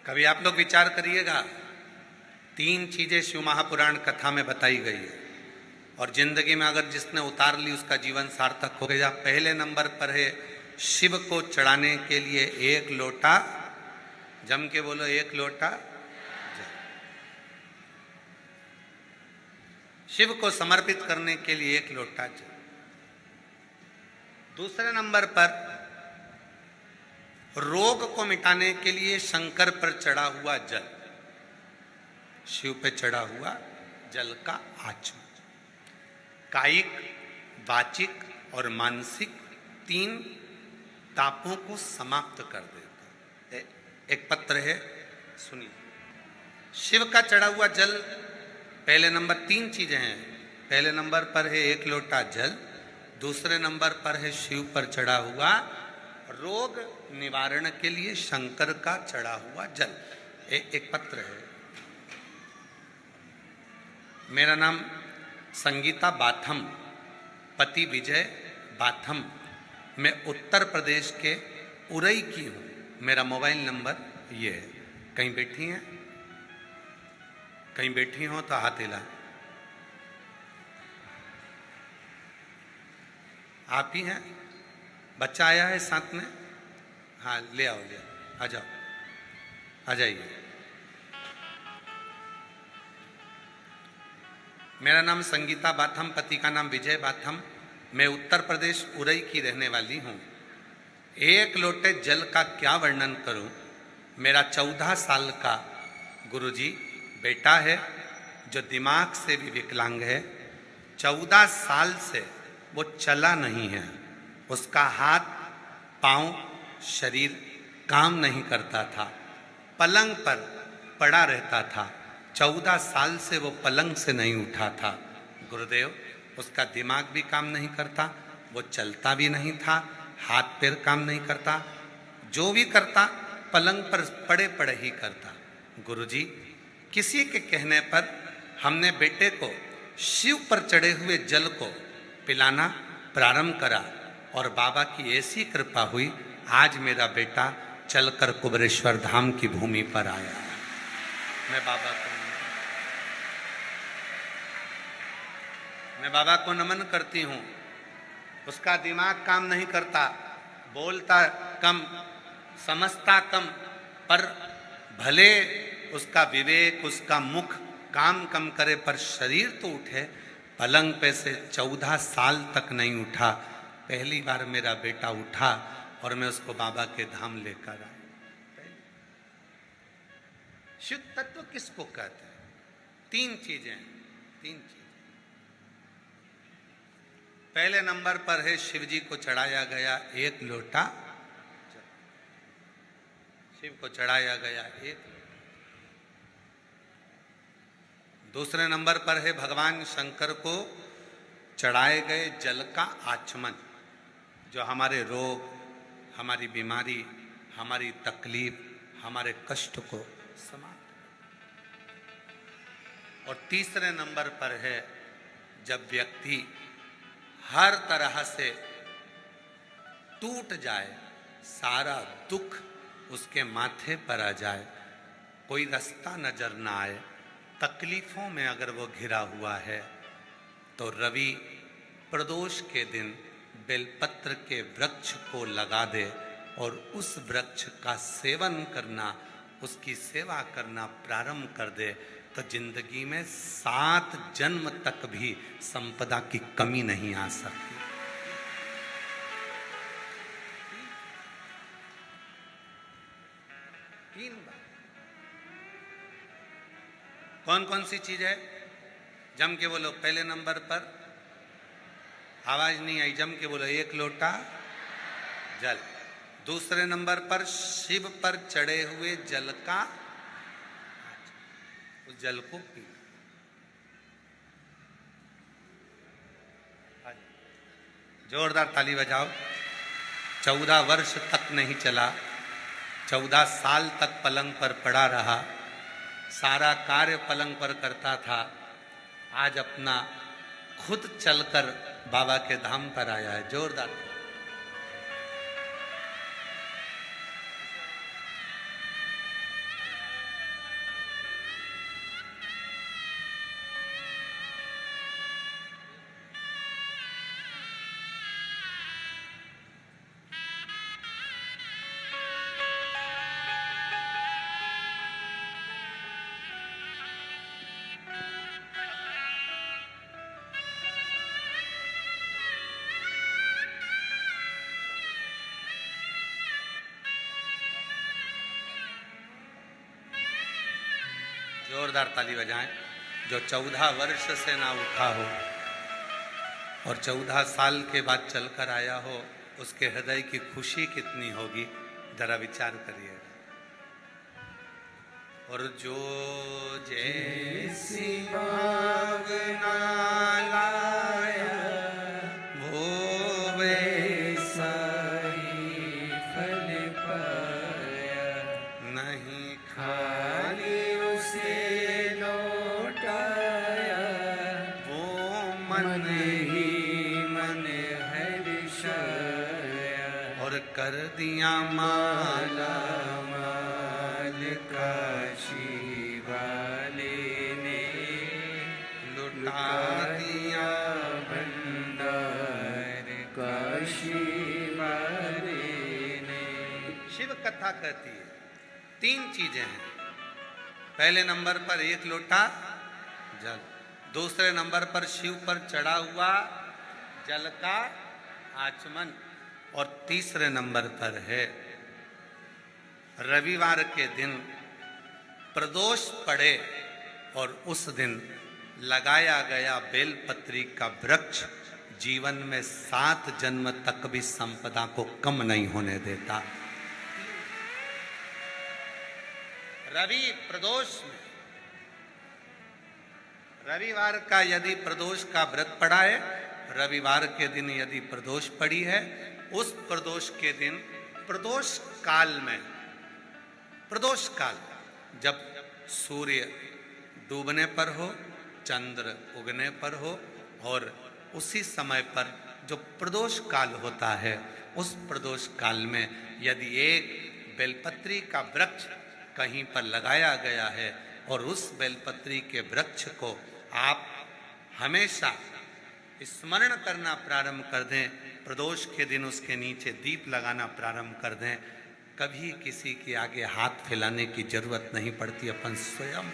कभी आप लोग विचार करिएगा, 3 चीजें शिव महापुराण कथा में बताई गई है और जिंदगी में अगर जिसने उतार ली उसका जीवन सार्थक हो गया। पहले नंबर पर है शिव को चढ़ाने के लिए 1 लोटा, जम के बोलो 1 लोटा जल। शिव को समर्पित करने के लिए 1 लोटा जल। दूसरे नंबर पर रोग को मिटाने के लिए शंकर पर चढ़ा हुआ जल, शिव पे चढ़ा हुआ जल का आचमन कायिक, वाचिक और मानसिक 3 तापों को समाप्त कर देता है। एक पत्र है, सुनिए। शिव का चढ़ा हुआ जल, पहले नंबर 3 चीजें हैं। पहले नंबर पर है 1 लोटा जल, दूसरे नंबर पर है शिव पर चढ़ा हुआ रोग निवारण के लिए शंकर का चढ़ा हुआ जल। एक पत्र है। मेरा नाम संगीता बाथम, पति विजय बाथम। मैं उत्तर प्रदेश के उरई की हूँ। मेरा मोबाइल नंबर ये है। कहीं बैठी हैं? कहीं बैठी हो तो हाथ हिला। आप ही हैं? बच्चा आया है साथ में? हाँ, ले आओ, आ जाओ, आ जाइए। मेरा नाम संगीता बाथम, पति का नाम विजय बाथम। मैं उत्तर प्रदेश उरई की रहने वाली हूँ। 1 लोटे जल का क्या वर्णन करूँ। मेरा 14 साल का गुरुजी बेटा है जो दिमाग से भी विकलांग है। 14 साल से वो चला नहीं है। उसका हाथ, पांव, शरीर काम नहीं करता था। पलंग पर पड़ा रहता था। 14 साल से वो पलंग से नहीं उठा था। गुरुदेव, उसका दिमाग भी काम नहीं करता, वो चलता भी नहीं था, हाथ पैर काम नहीं करता, जो भी करता पलंग पर पड़े पड़े ही करता। गुरुजी, किसी के कहने पर हमने बेटे को शिव पर चढ़े हुए जल को पिलाना प्रारंभ करा और बाबा की ऐसी कृपा हुई, आज मेरा बेटा चलकर कुबेरेश्वर धाम की भूमि पर आया। मैं बाबा को नमन करती हूँ। उसका दिमाग काम नहीं करता, बोलता कम, समझता कम, पर भले उसका विवेक, उसका मुख काम कम करे पर शरीर तो उठे। पलंग पे से 14 साल तक नहीं उठा। पहली बार मेरा बेटा उठा और मैं उसको बाबा के धाम लेकर आया। शुद्ध तत्व किसको कहते हैं? 3 चीजें, 3 चीजें। पहले नंबर पर है शिव जी को चढ़ाया गया 1 लोटा, शिव को चढ़ाया गया 1। दूसरे नंबर पर है भगवान शंकर को चढ़ाए गए जल का आचमन, जो हमारे रोग, हमारी बीमारी, हमारी तकलीफ, हमारे कष्ट को समाप्त। और तीसरे नंबर पर है जब व्यक्ति हर तरह से टूट जाए, सारा दुख उसके माथे पर आ जाए, कोई रास्ता नजर ना आए, तकलीफों में अगर वो घिरा हुआ है, तो रवि प्रदोष के दिन बेलपत्र के वृक्ष को लगा दे और उस वृक्ष का सेवन करना, उसकी सेवा करना प्रारंभ कर दे, तो जिंदगी में 7 जन्म तक भी संपदा की कमी नहीं आ सकती। कौन कौन सी चीज है? जम के बोलो। पहले नंबर पर, आवाज नहीं आई, जम के बोलो, 1 लोटा जल। दूसरे नंबर पर शिव पर चढ़े हुए जल का, उस जल को पी। जोरदार ताली बजाओ। 14 वर्ष तक नहीं चला, 14 साल तक पलंग पर पड़ा रहा, सारा कार्य पलंग पर करता था। आज अपना खुद चलकर बाबा के धाम पर आया है। जोरदार। जोरदार ताली बजाएं। जो 14 वर्ष से ना उठा हो और 14 साल के बाद चलकर आया हो, उसके हृदय की खुशी कितनी होगी, जरा विचार करिए। और जो जैसी भावना लाया वो वैसा ही फल पाया, नहीं खाली उसे लौटाया, वो मन ही मन हर्षाया, और कर दिया माला माल काशी वाले ने, लुटा दिया भंडार काशी वाले ने। शिव कथा कहती है 3 चीजें हैं। पहले नंबर पर 1 लोटा जल, दूसरे नंबर पर शिव पर चढ़ा हुआ जल का आचमन, और तीसरे नंबर पर है रविवार के दिन प्रदोष पड़े और उस दिन लगाया गया बेलपत्री का वृक्ष जीवन में 7 जन्म तक भी संपदा को कम नहीं होने देता। रवि प्रदोष में रविवार का यदि प्रदोष का व्रत पड़ा है, रविवार के दिन यदि प्रदोष पड़ी है, उस प्रदोष के दिन प्रदोष काल में, प्रदोष काल जब सूर्य डूबने पर हो, चंद्र उगने पर हो, और उसी समय पर जो प्रदोष काल होता है, उस प्रदोष काल में यदि एक बेलपत्री का वृक्ष कहीं पर लगाया गया है और उस बेलपत्री के वृक्ष को आप हमेशा स्मरण करना प्रारंभ कर दें, प्रदोष के दिन उसके नीचे दीप लगाना प्रारंभ कर दें, कभी किसी के आगे हाथ फैलाने की जरूरत नहीं पड़ती, अपन स्वयं